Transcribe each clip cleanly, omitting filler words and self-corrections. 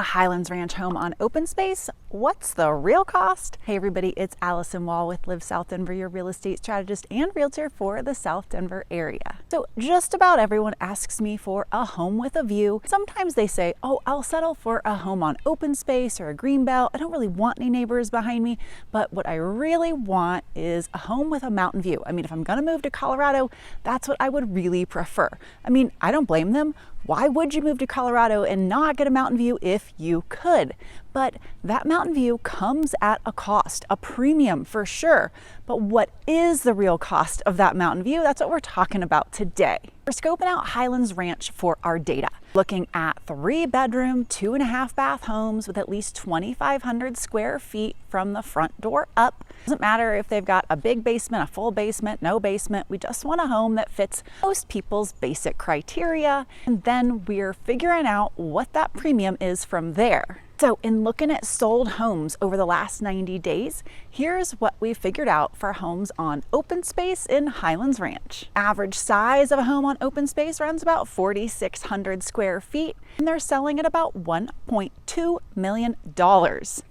A Highlands Ranch home on open space? What's the real cost? Hey everybody, it's Alyson Wahl with Live South Denver, your real estate strategist and realtor for the South Denver area. So just about everyone asks me for a home with a view. Sometimes they say, oh, I'll settle for a home on open space or a greenbelt. I don't really want any neighbors behind me, but what I really want is a home with a mountain view. I mean, if I'm gonna move to Colorado, that's what I would really prefer. I mean, I don't blame them. Why would you move to Colorado and not get a mountain view if you could? But that mountain view comes at a cost, a premium for sure. But what is the real cost of that mountain view? That's what we're talking about today. We're scoping out Highlands Ranch for our data, looking at 3-bedroom, 2.5 bath homes with at least 2,500 square feet from the front door up. Doesn't matter if they've got a big basement, a full basement, no basement. We just want a home that fits most people's basic criteria. And then we're figuring out what that premium is from there. So in looking at sold homes over the last 90 days, here's what we figured out for homes on open space in Highlands Ranch. Average size of a home on open space runs about 4,600 square feet, and they're selling at about $1.2 million.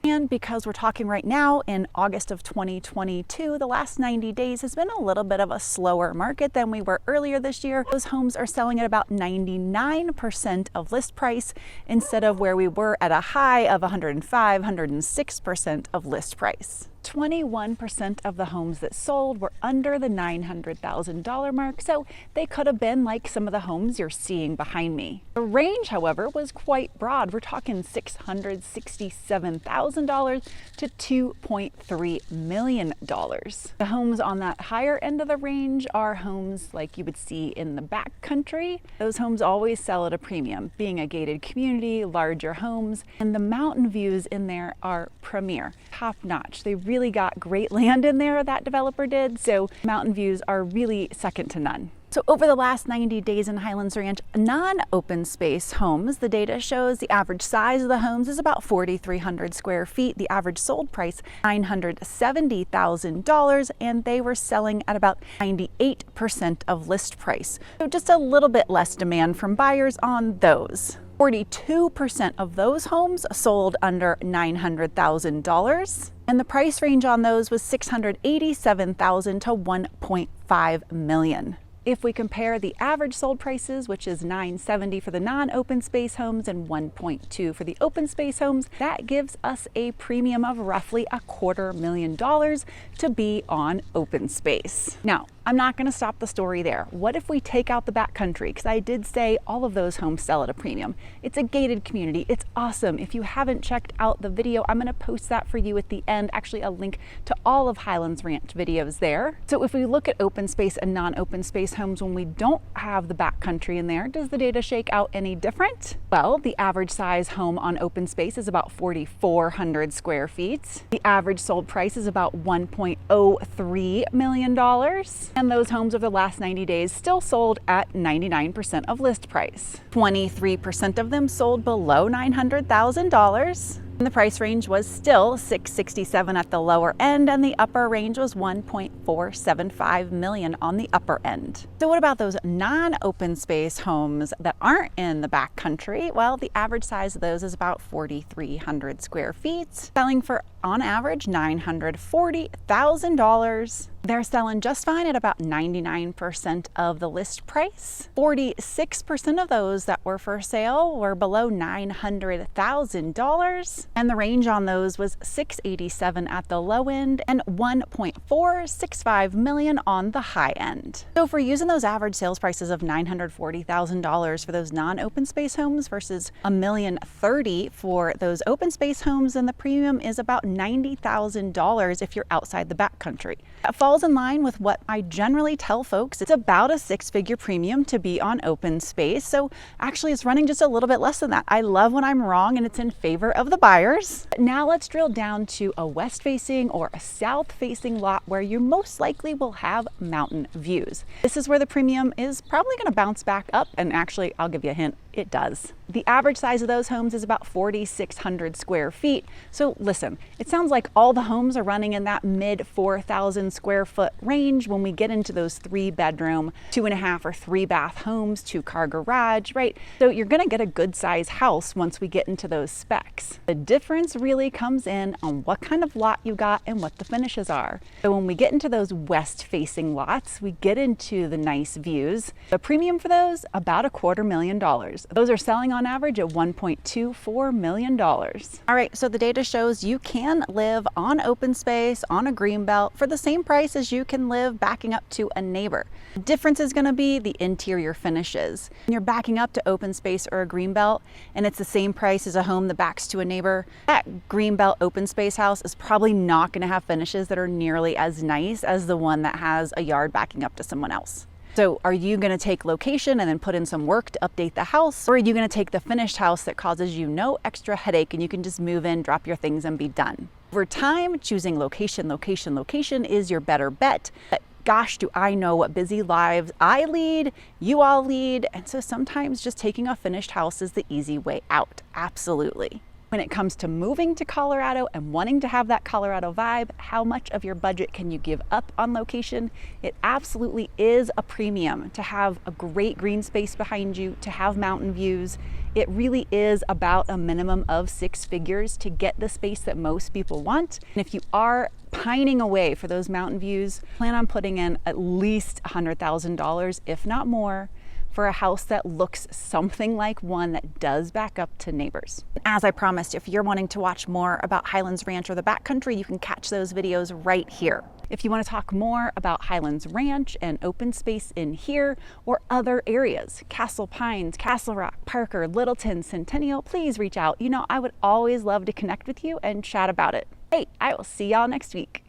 And because we're talking right now in August of 2022, the last 90 days has been a little bit of a slower market than we were earlier this year. Those homes are selling at about 99% of list price instead of where we were at a high of 105, 106% of list price. 21% of the homes that sold were under the $900,000 mark, so they could have been like some of the homes you're seeing behind me. The range, however, was quite broad. We're talking $667,000 to $2.3 million. The homes on that higher end of the range are homes like you would see in the backcountry. Those homes always sell at a premium, being a gated community, larger homes, and the mountain views in there are premier, top notch. They really got great land in there, that developer did, so mountain views are really second to none. So over the last 90 days in Highlands Ranch, non-open space homes, the data shows the average size of the homes is about 4,300 square feet. The average sold price, $970,000, and they were selling at about 98% of list price. So just a little bit less demand from buyers on those. 42% of those homes sold under $900,000, and the price range on those was $687,000 to $1.5 million. If we compare the average sold prices, which is $970,000 for the non-open space homes and $1.2 million for the open space homes, that gives us a premium of roughly $250,000 to be on open space. Now, I'm not going to stop the story there. What if we take out the backcountry? Because I did say all of those homes sell at a premium. It's a gated community. It's awesome. If you haven't checked out the video, I'm going to post that for you at the end. Actually, a link to all of Highlands Ranch videos there. So if we look at open space and non-open space homes when we don't have the backcountry in there, does the data shake out any different? Well, the average size home on open space is about 4,400 square feet. The average sold price is about $1.03 million. And those homes over the last 90 days still sold at 99% of list price. 23% of them sold below $900,000. And the price range was still $667,000 at the lower end, and the upper range was $1.475 million on the upper end. So what about those non-open space homes that aren't in the backcountry? Well, the average size of those is about 4,300 square feet, selling for on average $940,000. They're selling just fine at about 99% of the list price. 46% of those that were for sale were below $900,000. And the range on those was $687,000 at the low end and $1.465 million on the high end. So if we're using those average sales prices of $940,000 for those non-open space homes versus $1,030,000 for those open space homes, then the premium is about $90,000 if you're outside the backcountry. That falls in line with what I generally tell folks. It's about a 6-figure premium to be on open space. So actually it's running just a little bit less than that. I love when I'm wrong and it's in favor of the buyers. But now let's drill down to a west facing or a south facing lot where you most likely will have mountain views. This is where the premium is probably going to bounce back up, and actually I'll give you a hint, It does. The average size of those homes is about 4,600 square feet. So listen, it sounds like all the homes are running in that mid 4,000 square foot range when we get into those 3-bedroom, 2.5 or 3-bath homes, 2-car garage, right? So you're gonna get a good size house once we get into those specs. The difference really comes in on what kind of lot you got and what the finishes are. So when we get into those west facing lots, we get into the nice views. The premium for those, about $250,000. Those are selling on average at $1.24 million. All right, so the data shows you can live on open space, on a greenbelt, for the same price as you can live backing up to a neighbor. The difference is gonna be the interior finishes. When you're backing up to open space or a greenbelt, and it's the same price as a home that backs to a neighbor, that greenbelt open space house is probably not gonna have finishes that are nearly as nice as the one that has a yard backing up to someone else. So are you going to take location and then put in some work to update the house? Or are you going to take the finished house that causes you no extra headache and you can just move in, drop your things and be done? Over time, choosing location is your better bet. But gosh, do I know what busy lives I lead, you all lead. And so sometimes just taking a finished house is the easy way out. Absolutely. When it comes to moving to Colorado and wanting to have that Colorado vibe, how much of your budget can you give up on location? It absolutely is a premium to have a great green space behind you, to have mountain views. It really is about a minimum of 6 figures to get the space that most people want. And if you are pining away for those mountain views, plan on putting in at least $100,000, if not more, for a house that looks something like one that does back up to neighbors. As I promised, if you're wanting to watch more about Highlands Ranch or the Backcountry, you can catch those videos right here. If you want to talk more about Highlands Ranch and open space in here or other areas, Castle Pines, Castle Rock, Parker, Littleton, Centennial, please reach out. You know, I would always love to connect with you and chat about it. Hey, I will see y'all next week.